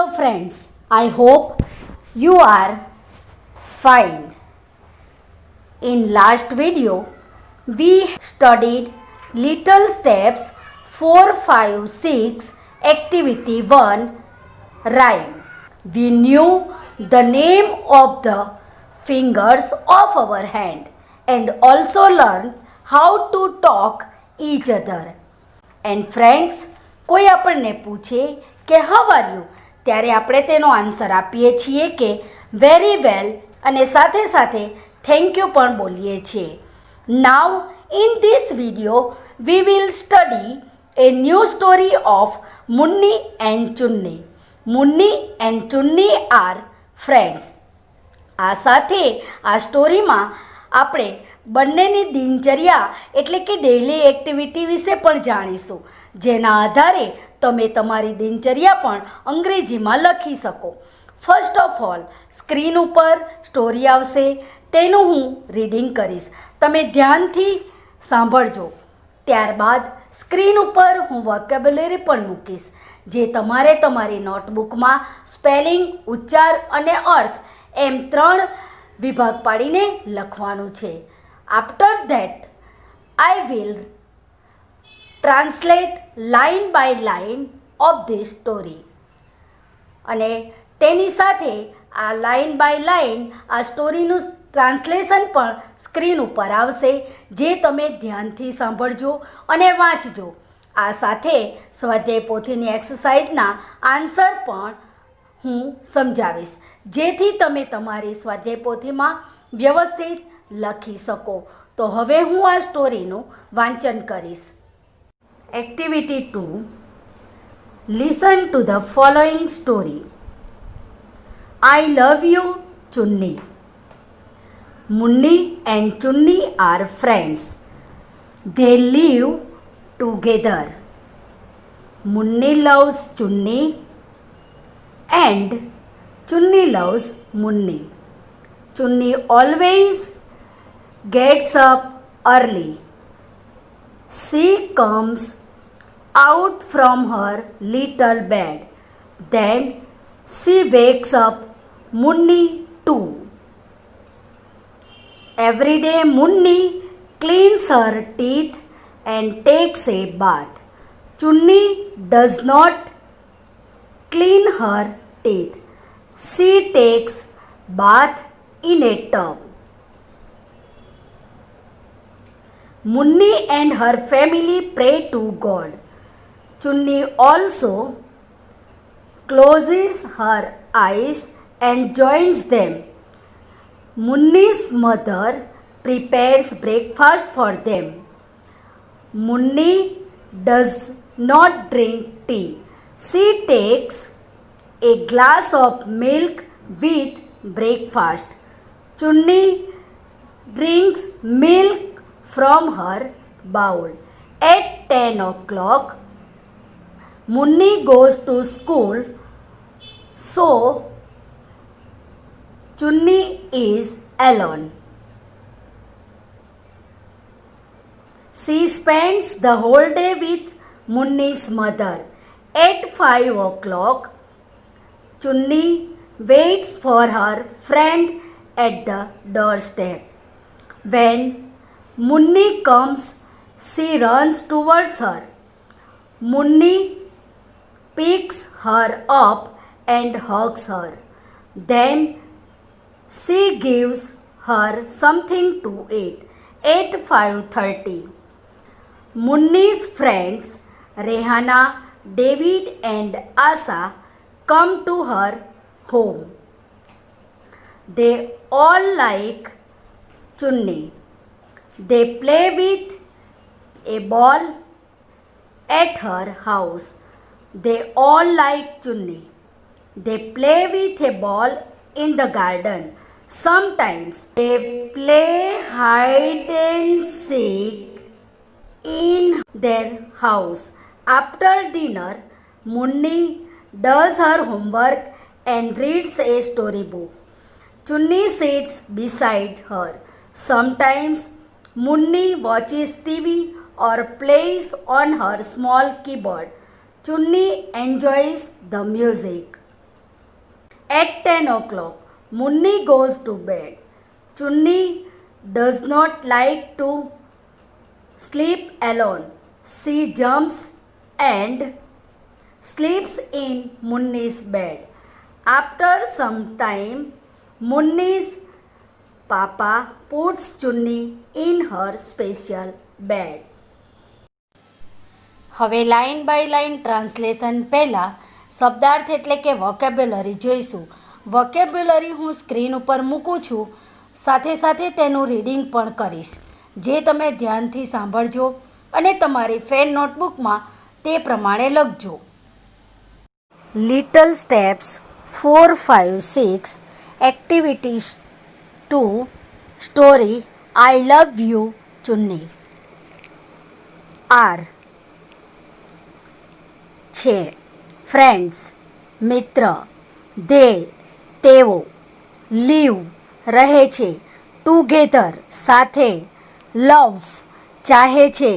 friends, I hope you are fine. In last video, we studied Little Steps 4, 5, 6, Activity 1, Rhyme. We knew the name of the fingers of our hand and also learned how to talk each other. And friends, કોઈ આપણને પૂછે કે how are you, ત્યારે આપણે તેનો answer આપીએ છીએ કે વેરી વેલ અને સાથે સાથે થેન્ક યુ પણ બોલીએ છીએ. Now in this video we will study a new story of Munni and Chunni. Munni and Chunni are friends. આ સાથે આ સ્ટોરીમાં આપણે બંનેની દિનચર્યા એટલે કે ડેઇલી એક્ટિવિટી વિશે પણ જાણીશું, જેના આધારે તમે તમારી દિનચર્યા પણ અંગ્રેજીમાં લખી શકો. ફર્સ્ટ ઓફ ઓલ સ્ક્રીન ઉપર સ્ટોરી આવશે, તેનું હું રીડિંગ કરીશ, તમે ધ્યાનથી સાંભળજો. ત્યારબાદ સ્ક્રીન ઉપર હું વોકેબ્યુલરી પણ મૂકીશ, જે તમારે તમારી નોટબુકમાં સ્પેલિંગ, ઉચ્ચાર અને અર્થ એમ 3 વિભાગ પાડીને લખવાનું છે. After that, I will translate line by line of this story. અને તેની સાથે આ લાઇન બાય લાઇન આ સ્ટોરીનું ટ્રાન્સલેશન પણ સ્ક્રીન ઉપર આવશે, જે તમે ધ્યાનથી સાંભળજો અને વાંચજો. આ સાથે સ્વાધ્યાય પોથીની એક્સરસાઇઝના આન્સર પણ હું સમજાવીશ, જેથી તમે તમારી સ્વાધ્યાય પોથીમાં વ્યવસ્થિત લખી શકો. તો હવે હું આ સ્ટોરીનું વાંચન કરીશ. Activity 2. Listen to the following story. I love you ચુન્ની. Munni and Chunni are friends. They leave together. Munni loves ચુન્ની and ચુન્ની loves Munni. Chunni always gets up early. She comes out from her little bed. Then she wakes up Munni too. Every day Munni cleans her teeth and takes a bath. Chunni does not clean her teeth. She takes bath in a tub. Munni and her family pray to God. Chunni also closes her eyes and joins them. Munni's mother prepares breakfast for them. Munni does not drink tea. She takes a glass of milk with breakfast. Chunni drinks milk from her bowl. At 10 o'clock, Munni goes to school, so Chunni is alone. She spends the whole day with Munni's mother. At 5 o'clock, Chunni waits for her friend at the doorstep. When Munni comes, she runs towards her. Munni picks her up and hugs her. Then she gives her something to eat. At 5:30, Munni's friends Rehana, David and Asa come to her home. They all like Chunni. They play with a ball at her house. They all like Chunni. They play with a ball in the garden. Sometimes they play hide and seek in their house. After dinner, Munni does her homework and reads a storybook. Chunni sits beside her. Sometimes Munni watches TV or plays on her small keyboard. Chunni enjoys the music. At 10 o'clock, Munni goes to bed. Chunni does not like to sleep alone. She jumps and sleeps in Munni's bed. After some time, Munni's papa puts Chunni in her special bed. હવે line by line translation પહેલાં શબ્દાર્થ એટલે કે vocabulary જોઈશું. Vocabulary હું screen ઉપર મૂકું છું, સાથે સાથે તેનું રીડિંગ પણ કરીશ, જે તમે ધ્યાનથી સાંભળજો અને તમારી ફેન નોટબુકમાં તે પ્રમાણે લખજો. Little steps 4, 5, 6 activities 2 story I love you Chunni. Are છે ફ્રેન્ડ્સ મિત્ર, ધે તેઓ, લીવ રહે છે, ટુગેધર સાથે, લવ્સ ચાહે છે,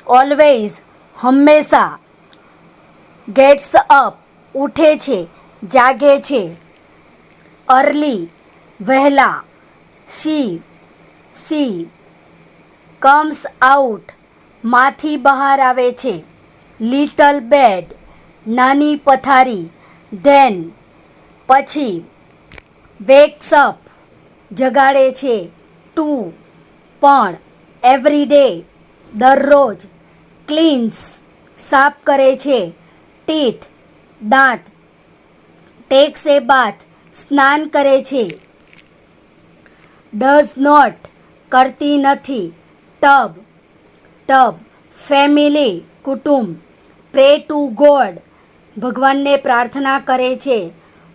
ઓલવેઝ હંમેશા, ગેટ્સ અપ ઉઠે છે, જાગે છે, અર્લી વહેલા, સી કમ્સ આઉટ માંથી બહાર આવે છે, લિટલ બેડ નાની પથારી, ધેન પછી, વેક્સ અપ જગાડે છે, ટુ પણ, એવરી ડે દરરોજ, ક્લીન્સ સાફ કરે છે, ટીથ દાંત, ટેક્સ એ બાથ સ્નાન કરે છે, ડઝ નોટ કરતી નથી, ટબ ફેમિલી કુટુંબ, પ્રે ટુ ગોડ ભગવાનને પ્રાર્થના કરે છે,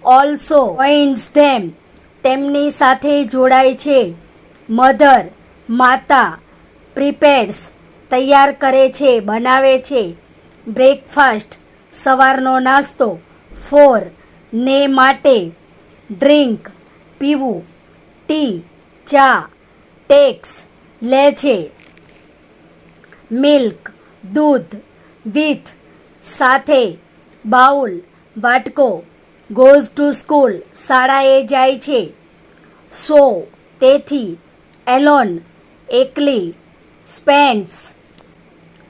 ઓલ્સો જોઇન્સ ધેમ તેમની સાથે જોડાય છે, મધર માતા, પ્રિપેર્સ તૈયાર કરે છે બનાવે છે, બ્રેકફાસ્ટ સવારનો નાસ્તો, ફોર ને માટે, ડ્રિંક પીવું, ટી ચા, ટેક્સ લે છે, મિલ્ક દૂધ, વિથ સાથે, બાઉલ વાટકો, ગોઝ ટુ સ્કૂલ શાળાએ જાય છે, સો તેથી, એલોન એકલી, સ્પેન્સ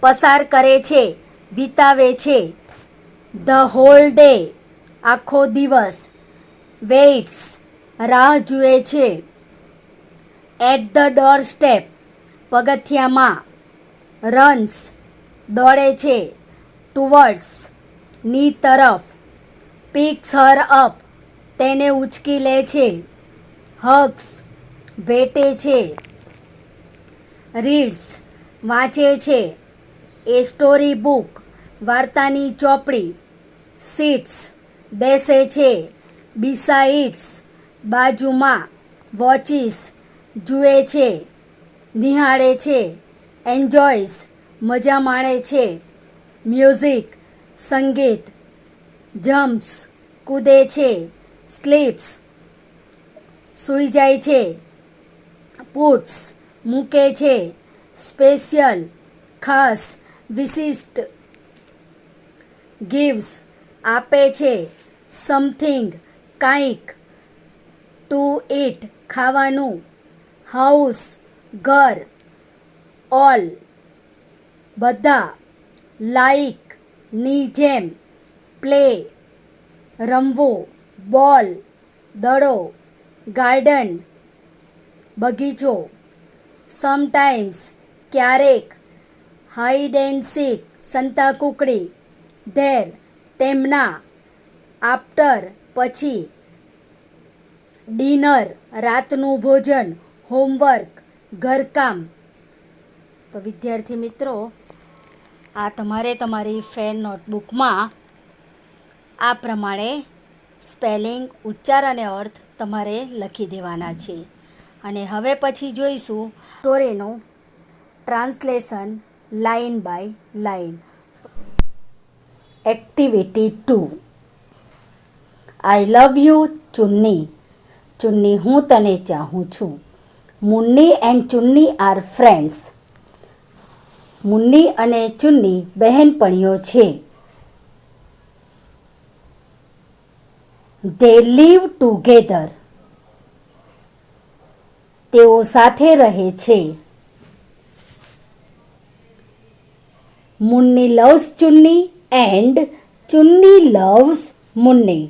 પસાર કરે છે વિતાવે છે, ધ હોલ ડે આખો દિવસ, વેઇટ્સ રાહ જુએ છે, એટ ધ ડોર સ્ટેપ પગથિયામાં, રન્સ દોડે છે, ટુવર્ડ્સ ની તરફ, પિક્સ હર અપ તેને ઉચકી લે છે, હગ્સ ભેટે છે, રીડ્સ વાંચે છે, એ સ્ટોરી બુક વાર્તાની ચોપડી, સીટ્સ બેસે છે, બિસાઇડ્સ બાજુમાં, વોચિસ જુએ છે નિહાળે છે, એન્જોયસ મજા માણે છે, મ્યુઝિક સંગીત, જમ્પ્સ કૂદે છે, સ્લીપ્સ સૂઈ જાય છે, પુટ્સ મૂકે છે, સ્પેશિયલ ખાસ વિશિષ્ટ, ગિવ્સ આપે છે, સમથિંગ કાંઈક, ટુ ઇટ ખાવાનું, હાઉસ ઘર, ઓલ બધા, લાઈક ની જેમ, પ્લે રમવું, બોલ દડો, ગાર્ડન બગીચો, સમટાઈમ્સ ક્યારેક, હાઈડ એન્ડ સીક સંતાકૂકડી, ધેર તેમના, આફ્ટર પછી, ડિનર રાતનું ભોજન, હોમવર્ક ઘરકામ. તો વિદ્યાર્થી મિત્રો, આ તમારે તમારી ફેન નોટબુકમાં આ પ્રમાણે સ્પેલિંગ, ઉચ્ચાર અને અર્થ તમારે લખી દેવાના છે. અને હવે પછી જોઈશું સ્ટોરીનું translation line by line. Activity 2 I love you Chunni. Chunni હું તને ચાહું છું. Munni and Chunni are friends. Munni અને ચુન્ની બહેનપણીઓ છે. They live together. તેઓ સાથે રહે છે. મુન્ની loves ચુન્ની and ચુન્ની loves મુન્ની.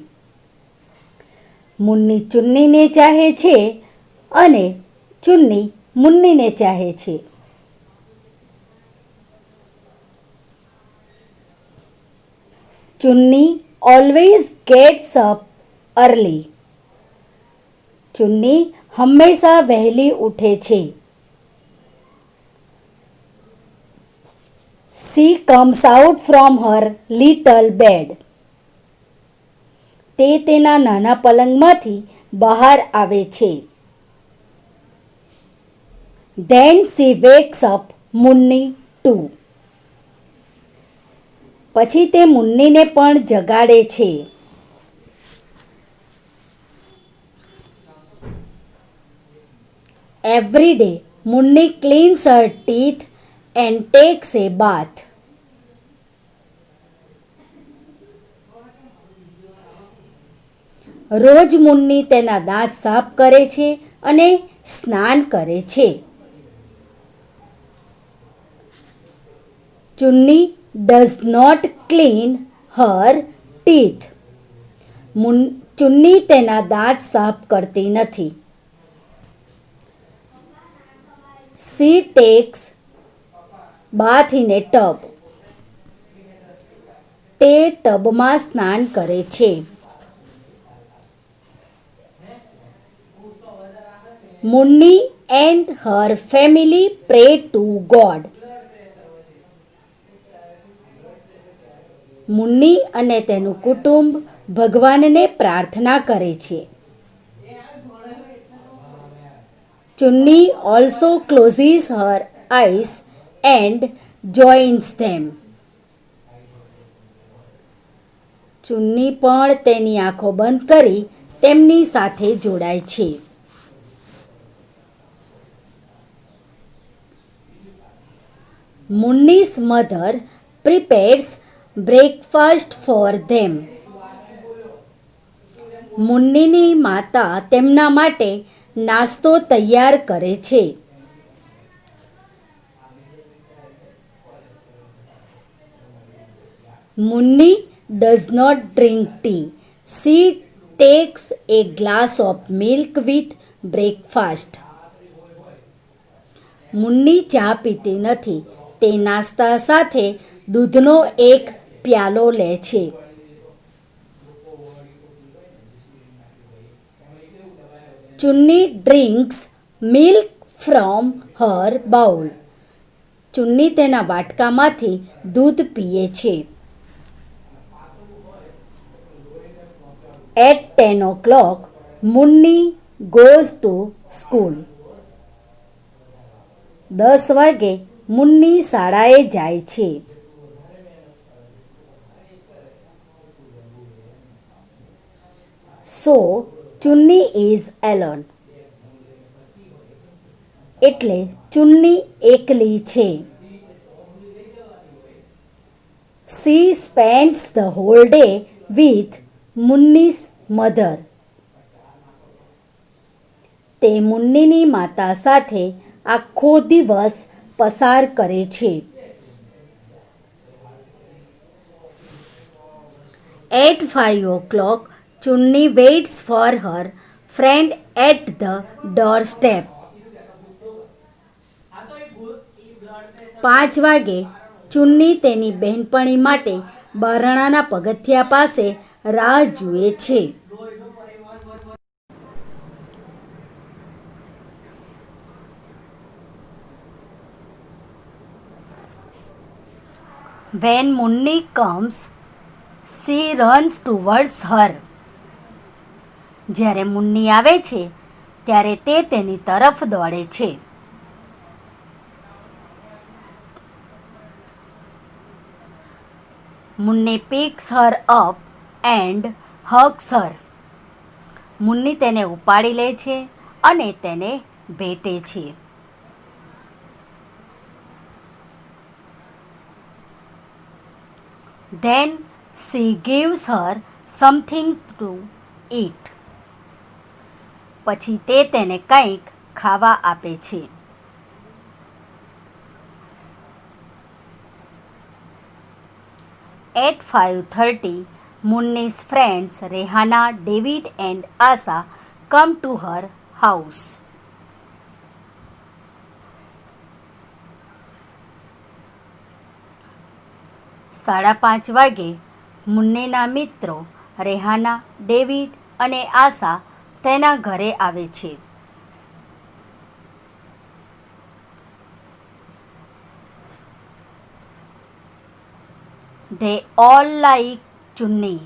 મુન્ની ચુન્નીને ચાહે છે અને ચુન્ની મુન્નીને ચાહે છે. ચુન્ની always gets up early. ચુન્ની હંમેશા વહેલી ઉઠે છે. She comes out from her little bed. તે તેના નાના પલંગમાંથી બહાર આવે છે. Then she wakes up Munni too. પછી તે મુન્નીને પણ જગાડે છે. Every day, Munni cleans her teeth and takes a bath. રોજ મુન્ની તેના દાંત સાફ કરે છે અને સ્નાન કરે છે. ચુન્ની does not clean her teeth. ચુન્ની તેના દાંત સાફ કરતી નથી. She takes bath in a tub. તે ટબમાં સ્નાન કરે છે. મુન્ની and her family pray to God. મુન્ની અને તેનું કુટુંબ ભગવાનને પ્રાર્થના કરે છે. ચુન્ની also closes her eyes and joins them. ચુન્ની પણ તેની આંખો બંધ કરી તેમની સાથે જોડાય છે. Munni's mother prepares breakfast for them. મુન્નીની માતા તેમના માટે નાસ્તો તૈયાર કરે છે. મુન્ની does not drink tea. She takes a glass of milk with breakfast. મુન્ની ચા પીતી નથી. તે નાસ્તા સાથે દૂધનો એક પ્યાલો લે છે. ચુન્ની drinks milk from her bowl. ચુન્ની તેના વાટકામાંથી દૂધ પીએ છે. At 10 o'clock, Munni goes to school. 10 વાગે મુન્ની શાળાએ જાય છે. So, ચુન્ની is alone. એટલે ચુન્ની એકલી છે. She spends the whole day with મુન્ની's mother. તે મુન્નીની માતા સાથે આખો દિવસ પસાર કરે છે. At 5 o'clock, ચુન્ની waits for her friend at the doorstep. 5 વાગે ચુન્ની તેની બહેનપણી માટે બારણાના પગથિયા પાસે રાહ જુએ છે. When Munni comes, she runs towards her. જ્યારે મુન્ની આવે છે ત્યારે તે તેની તરફ દોડે છે. મુન્ની picks her up and hugs her. મુન્ની તેને ઉપાડી લે છે અને તેને ભેટે છે. Then she gives her something to eat. પછી તે તેને કંઈક ખાવા આપે છે. At 5:30, Munni's friends Rehana, David and Asa come to her house. સાડા 5 વાગે મુન્નીના મિત્રો રેહાના, ડેવિડ અને આશા તેના ઘરે આવે છે. They all like ચુન્ની.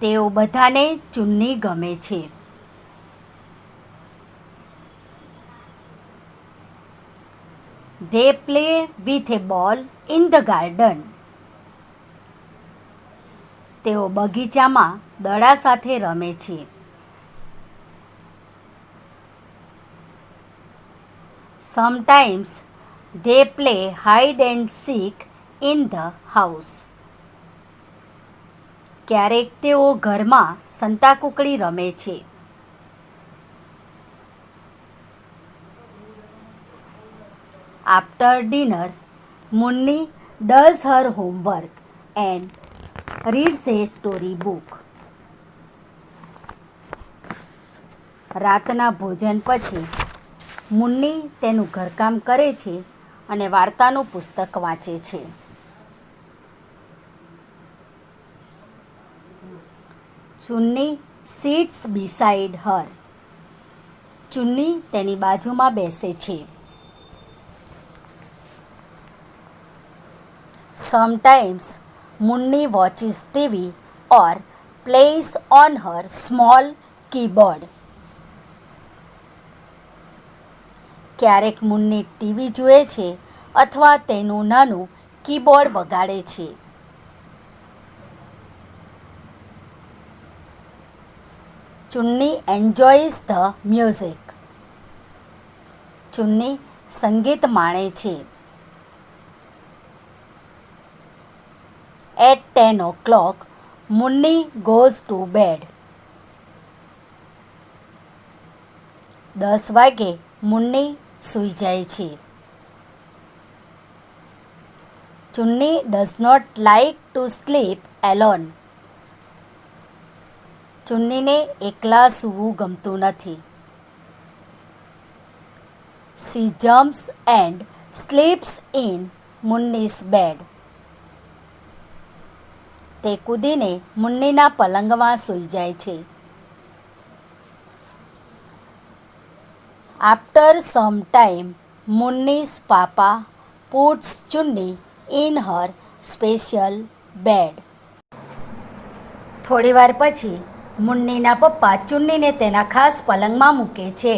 તેઓ બધાને ચુન્ની ગમે છે. They play with a ball in the garden. તેઓ બગીચામાં દડા સાથે રમે છે. Sometimes they play hide and seek in the house. ક્યારેક તેઓ ઘરમાં સંતાકૂકડી રમે છે. After dinner, Munni does her homework and reads a story book. રાતના ભોજન પછી મુન્ની તેનું ઘરકામ કરે છે અને વાર્તાનું પુસ્તક વાંચે છે. ચુન્ની sits beside her. ચુન્ની તેની બાજુમાં બેસે છે. Sometimes Munni watches TV or plays on her small keyboard. ક્યારેક મુન્ની ટીવી જુએ છે અથવા તેનું નાનું કીબોર્ડ વગાડે છે. ચુન્ની enjoys the music. ચુન્ની સંગીત માણે છે. At 10 o'clock, Munni goes to bed. 10 વાગે મુન્ની સૂઈ જાય છે. ચુન્ની does not like to sleep alone. ચુન્નીને એકલા સૂવું ગમતું નથી. She jumps and sleeps in Munni's bed. તે કૂદીને મુન્નીના પલંગમાં સૂઈ જાય છે. After some time, Munni's papa puts Chunni in her special bed. થોડીવાર પછી મુન્નીના પપ્પા ચુન્નીને તેના ખાસ પલંગમાં મૂકે છે.